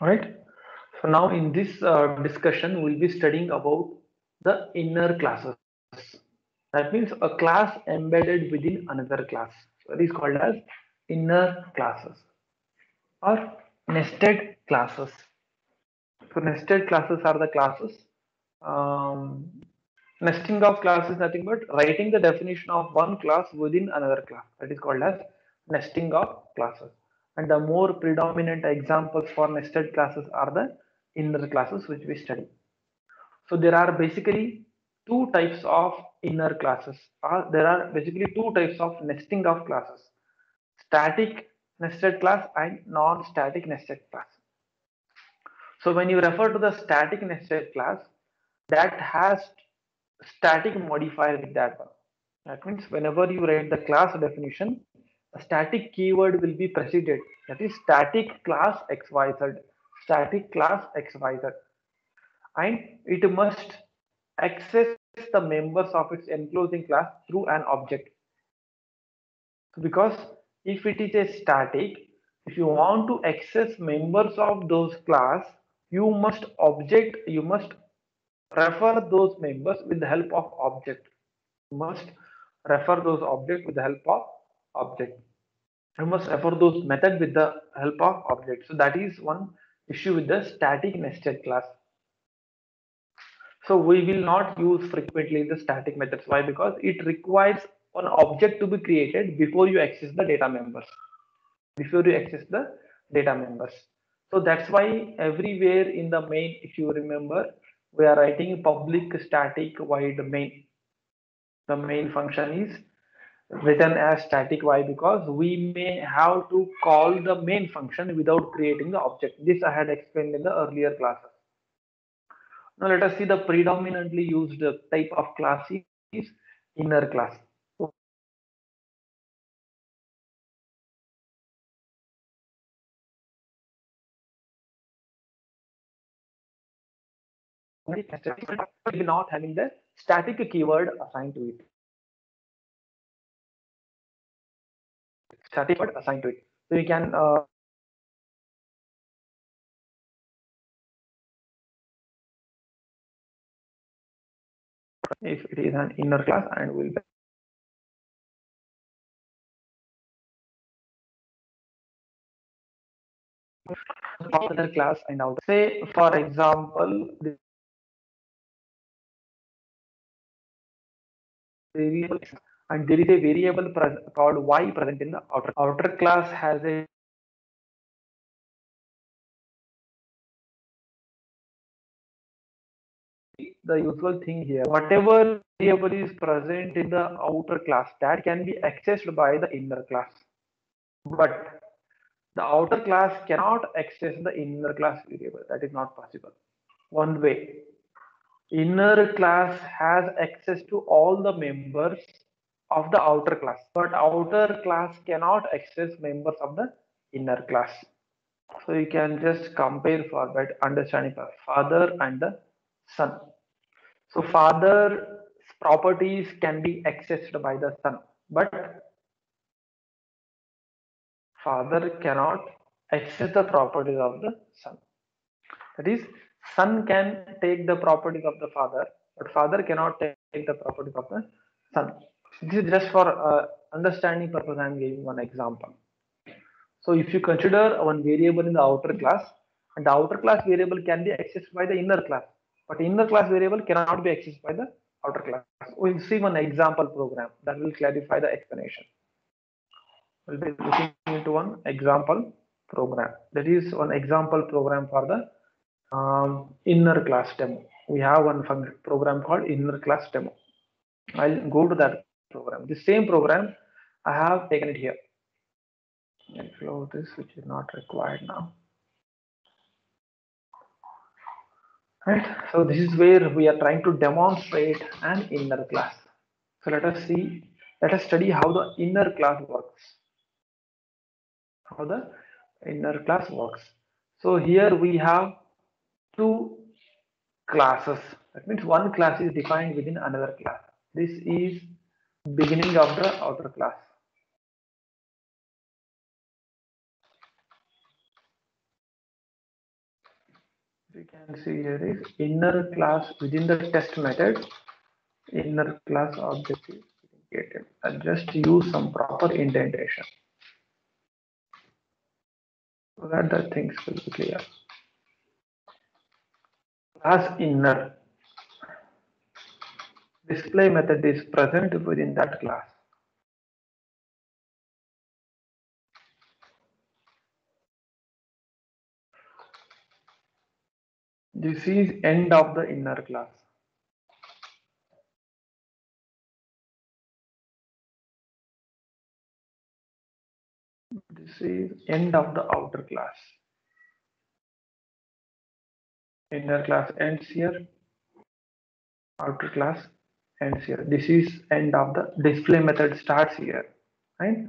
Right. So now in this discussion, we'll be studying about the inner classes. That means a class embedded within another class. So it is called as inner classes or nested classes. So nested classes are the classes. Um, Nesting of class is nothing but writing the definition of one class within another class. That is called as nesting of classes. And the more predominant examples for nested classes are the inner classes which we study. So there are basically two types of inner classes. There are basically two types of nesting of classes: static nested class and non-static nested class. So when you refer to the static nested class, that has static modifier with that one. That means whenever you write the class definition, a static keyword will be preceded. That is static class XYZ, static class XYZ, and it must access the members of its enclosing class through an object. So because if it is a static, if you want to access members of those class, you must refer those members with the help of object. You must refer those objects with the help of object. You must refer those method with the help of object. So that is one issue with the static nested class. So we will not use frequently the static methods. Why? Because it requires an object to be created before you access the data members. Before you access the data members. So that's why everywhere in the main, if you remember, we are writing public static void main. The main function is written as static. Why? Because we may have to call the main function without creating the object. This I had explained in the earlier classes. Now let us see the predominantly used type of class is inner class. Will be not having the static keyword assigned to it. Static keyword assigned to it. So we can if it is an inner class and will be other class and out. Say for example, the variable and there is a variable called y present in the outer class has a the usual thing here. Whatever variable is present in the outer class that can be accessed by the inner class. But the outer class cannot access the inner class variable. That is not possible. One way. Inner class has access to all the members of the outer class, but outer class cannot access members of the inner class. So you can just compare for that understanding of father and the son. So father's properties can be accessed by the son, but father cannot access the properties of the son. That is, son can take the properties of the father, but father cannot take the properties of the son. This is just for understanding purpose. I am giving one example. So if you consider one variable in the outer class, and the outer class variable can be accessed by the inner class, but inner class variable cannot be accessed by the outer class. We'll see one example program that will clarify the explanation. We'll be looking into one example program. That is one example program for the inner class demo. We have one program called inner class demo. I'll go to that program. The same program I have taken it here. I'll close this, which is not required now. Right. So this is where we are trying to demonstrate an inner class. So let us see. Let us study how the inner class works. How the inner class works. So here we have two classes. That means one class is defined within another class. This is beginning of the outer class. we can see here is inner class within the test method. Inner class object is created. I'll just use some proper indentation so that the things will be clear. Class inner display method is present within that class. This is end of the inner class. This is end of the outer class. Inner class ends here. Outer class ends here. This is end of the display method starts here. Right?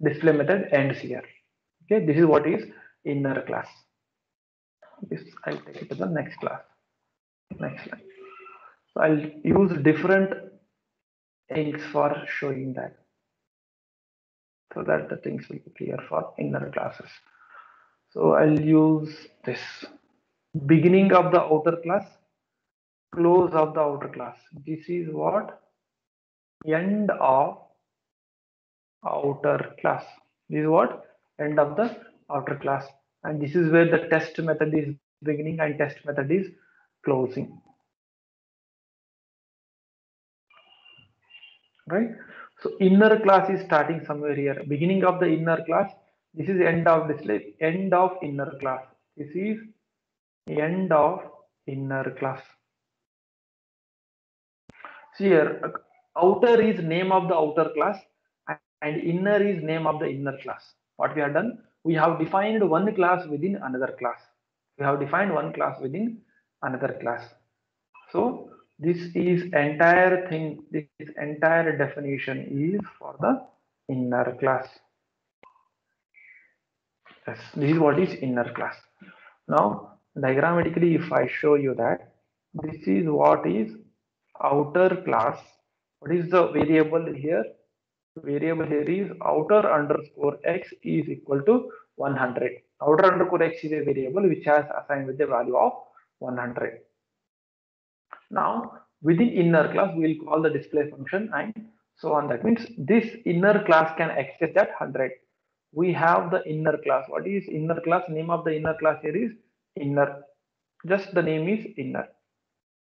Display method ends here. Okay, this is what is inner class. This I'll take it to the next class. Next slide. So I'll use different inks for showing that, so that the things will be clear for inner classes. So I'll use this beginning of the outer class, close of the outer class. This is what end of outer class. This is what end of the outer class, and this is where the test method is beginning and test method is closing. Right? So inner class is starting somewhere here. Beginning of the inner class. This is end of display. End of inner class. This is end of inner class. So here, outer is name of the outer class and inner is name of the inner class. What we have done? We have defined one class within another class. We have defined one class within another class. So this is entire thing, this entire definition is for the inner class. Yes, this is what is inner class. Now diagrammatically, if I show you that this is what is outer class. What is the variable here? Variable here is outer underscore x is equal to 100. Outer underscore x is a variable which has assigned with the value of 100. Now within inner class we will call the display function and so on. That means this inner class can access that 100. We have the inner class. What is inner class? Name of the inner class here is inner. Just the name is inner.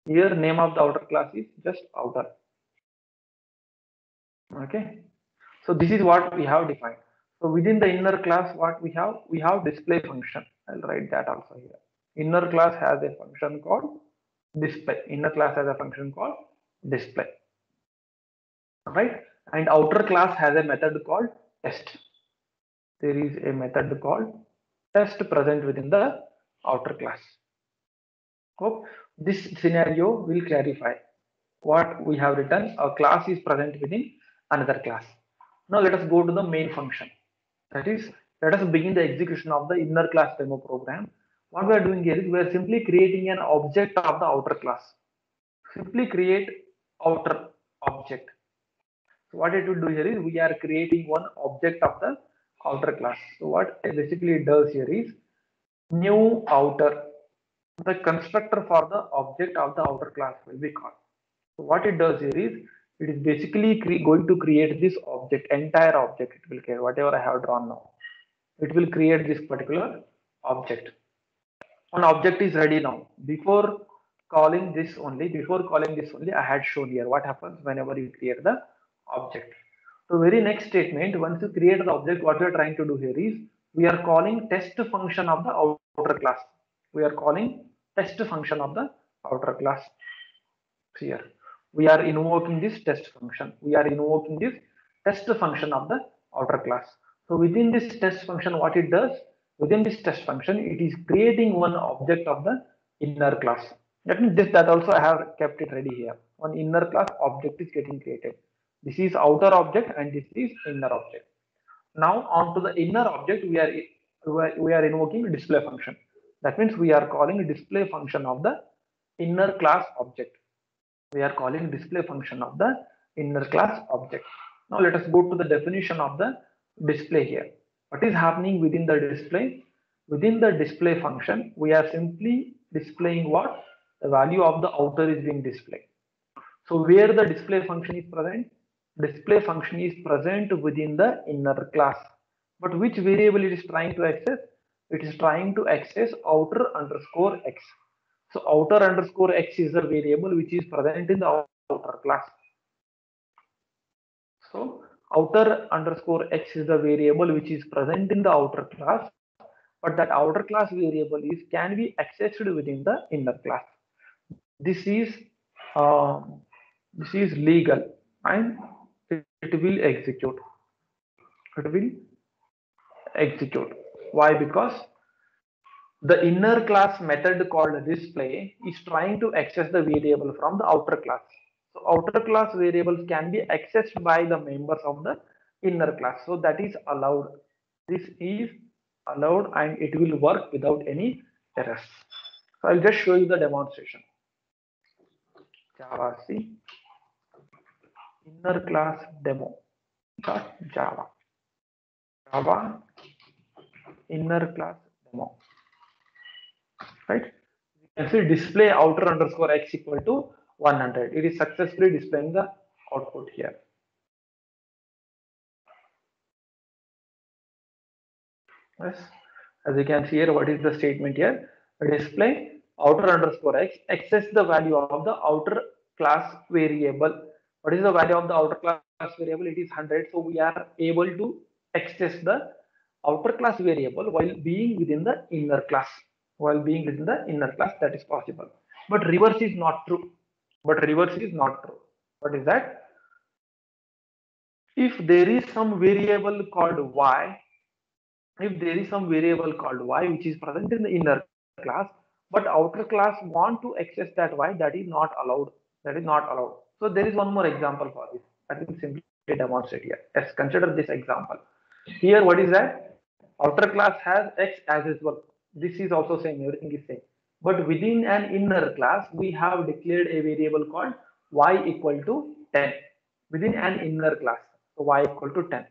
Here name of the outer class is just outer. Okay. So this is what we have defined. So within the inner class, what we have display function. I'll write that also here. Inner class has a function called display. Inner class has a function called display. Right? And outer class has a method called test. There is a method called test present within the outer class. Hope this scenario will clarify what we have written. A class is present within another class. Now let us go to the main function. That is, let us begin the execution of the inner class demo program. What we are doing here is we are simply creating an object of the outer class. Simply create outer object. So what it will do here is we are creating one object of the outer class. So what it basically does here is new outer. The constructor for the object of the outer class will be called. So what it does here is it is basically going to create this object, entire object. It will create whatever I have drawn now. It will create this particular object. An object is ready now. Before calling this only, I had shown here what happens whenever you create the object. So very next statement, once you create the object, what we are trying to do here is we are calling test function of the outer class. We are calling test function of the outer class. Here we are invoking this test function. We are invoking this test function of the outer class. So within this test function, what it does, within this test function, it is creating one object of the inner class. That means this, that also I have kept it ready here. One inner class object is getting created. This is outer object and this is inner object. Now on to the inner object, we are invoking a display function. That means we are calling a display function of the inner class object. We are calling display function of the inner class object. Now let us go to the definition of the display here. What is happening within the display? Within the display function, we are simply Displaying what? The value of the outer is being displayed. So where the display function is present? Display function is present within the inner class. But which variable it is trying to access? It is trying to access outer underscore x. So outer underscore x is the variable which is present in the outer class. So outer underscore x is the variable which is present in the outer class, but that outer class variable is can be accessed within the inner class. This is uh, this is legal and it will execute. It will execute. Why? Because the inner class method called display is trying to access the variable from the outer class. So outer class variables can be accessed by the members of the inner class. So that is allowed. This is allowed and it will work without any errors. So I'll just show you the demonstration. Java C inner class demo dot Java. Java inner class demo. Right? You can see display outer underscore x equal to 100. It is successfully displaying the output here. Yes, as you can see here, what is the statement here? Display outer underscore x access the value of the outer class variable. What is the value of the outer class variable? It is 100. So we are able to access the outer class variable while being within the inner class. While being within the inner class, that is possible. But reverse is not true. But reverse is not true. What is that? If there is some variable called y, if there is some variable called y which is present in the inner class, but outer class want to access that y, that is not allowed. That is not allowed. So there is one more example for this. I will simply demonstrate here. Let's consider this example. Here, what is that? Outer class has x as usual. This is also same. Everything is same. But within an inner class, we have declared a variable called y equal to 10 within an inner class. So y equal to 10.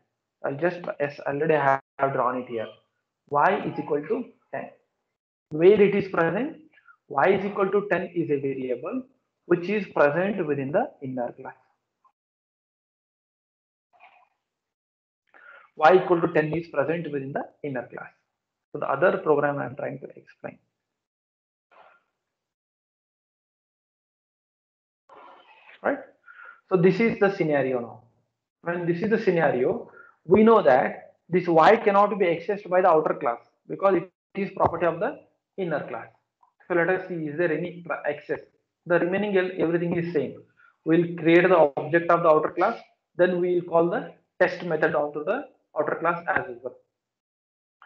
I'll just, yes, already have drawn it here. Y is equal to 10. Where it is present, y is equal to 10 is a variable which is present within the inner class. Y equal to 10 is present within the inner class. So the other program I am trying to explain. Right? So this is the scenario now. When this is the scenario, we know that this y cannot be accessed by the outer class because it is property of the inner class. So let us see, is there any access? The remaining everything is same. We'll create the object of the outer class, then we will call the test method onto the outer class as well.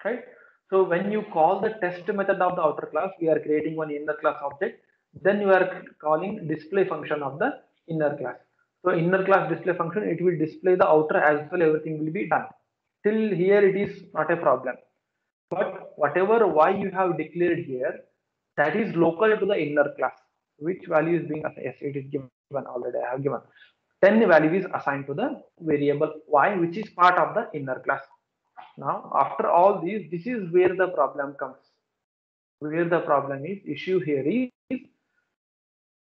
Right? So when you call the test method of the outer class, we are creating one inner class object. Then you are calling display function of the inner class. So inner class display function, it will display the outer as well. Everything will be done. Till here, it is not a problem. But whatever y you have declared here, that is local to the inner class. Which value is being assigned? Yes, it is given already. I have given 10 value is assigned to the variable y, which is part of the inner class. Now, after all these, this is where the problem comes. Where the problem is, issue here is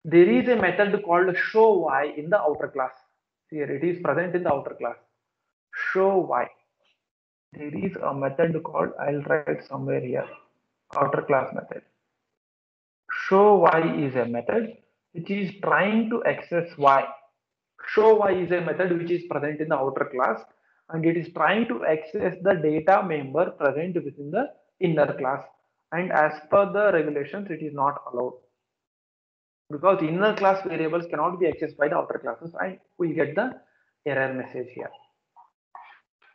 there is a method called show y in the outer class. Here it is present in the outer class. Show y. There is a method called, I'll write somewhere here, outer class method. Show y is a method which is trying to access y. Show y is a method which is present in the outer class and it is trying to access the data member present within the inner class, and as per the regulations it is not allowed because inner class variables cannot be accessed by the outer classes, and we get the error message here.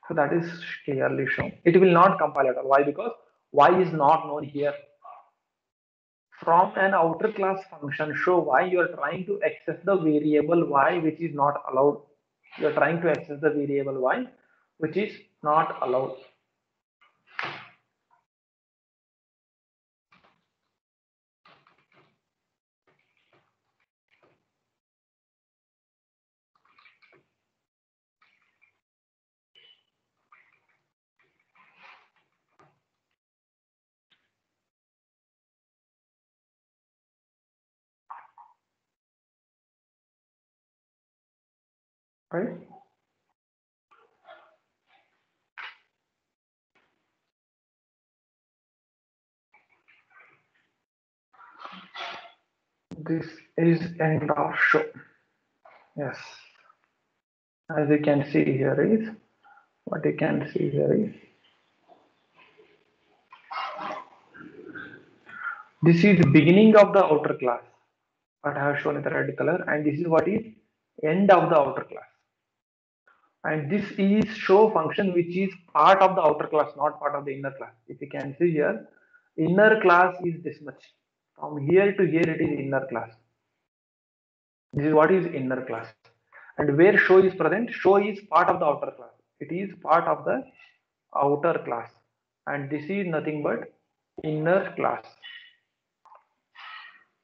So that is clearly shown. It will not compile at all. Why? Because y is not known here. From an outer class function show y, you are trying to access the variable y which is not allowed. You are trying to access the variable y which is not allowed. right? This is end of show. Yes, as you can see here is what you can see here is this is beginning of the outer class, what I have shown in the red color, and this is what is end of the outer class. And this is show function which is part of the outer class, not part of the inner class. If you can see here, inner class is this much. From here to here it is inner class. This is what is inner class. And where show is present, show is part of the outer class. It is part of the outer class. And this is nothing but inner class.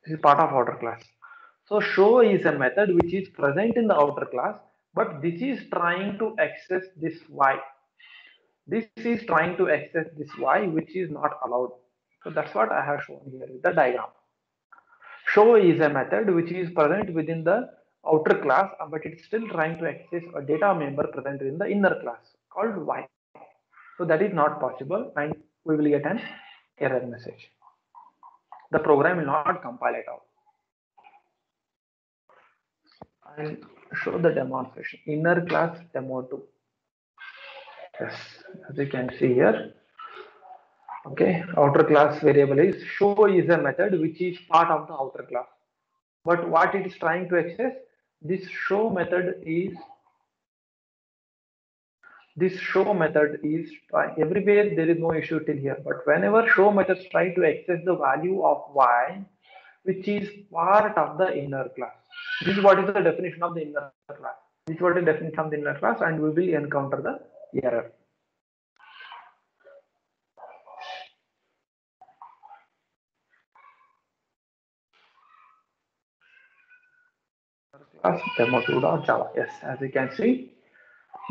This is part of outer class. So show is a method which is present in the outer class, but this is trying to access this y. This is trying to access this y, which is not allowed. So that's what I have shown here with the diagram. Show is a method which is present within the outer class, but it's still trying to access a data member present in the inner class called y. So that is not possible, and we will get an error message. The program will not compile at all. I'll show the demonstration. Inner class demo 2. Yes, as you can see here. Okay, outer class variable is show is a method which is part of the outer class. But what it is trying to access, this show method is everywhere there is no issue till here. But whenever show methods try to access the value of y, which is part of the inner class. This is what is the definition of the inner class. This is what is the definition of the inner class, and we will encounter the error. Class demo2.java. Yes, as you can see,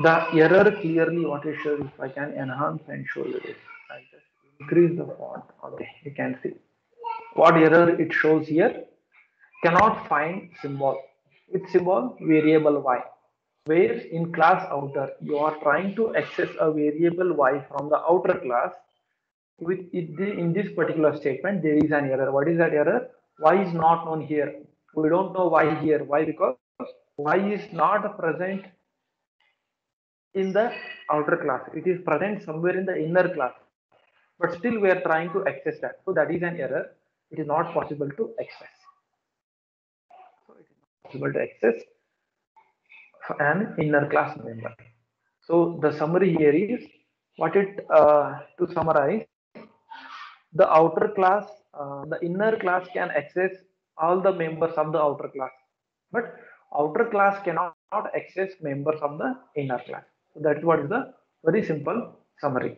the error clearly what it shows. If I can enhance and show you this, I just increase the font. Okay, you can see what error it shows here. Cannot find symbol. Which symbol? Variable y. Where in class outer you are trying to access a variable y from the outer class. In this particular statement there is an error. What is that error? Y is not known here. We don't know y here. Why? Because y is not present in the outer class. It is present somewhere in the inner class, but still we are trying to access that. So that is an error. It is not possible to access. So it is not possible to access an inner class member. So the summary here is what it to summarize, the outer class, the inner class can access all the members of the outer class, but outer class cannot access members of the inner class. So that is what is the very simple summary.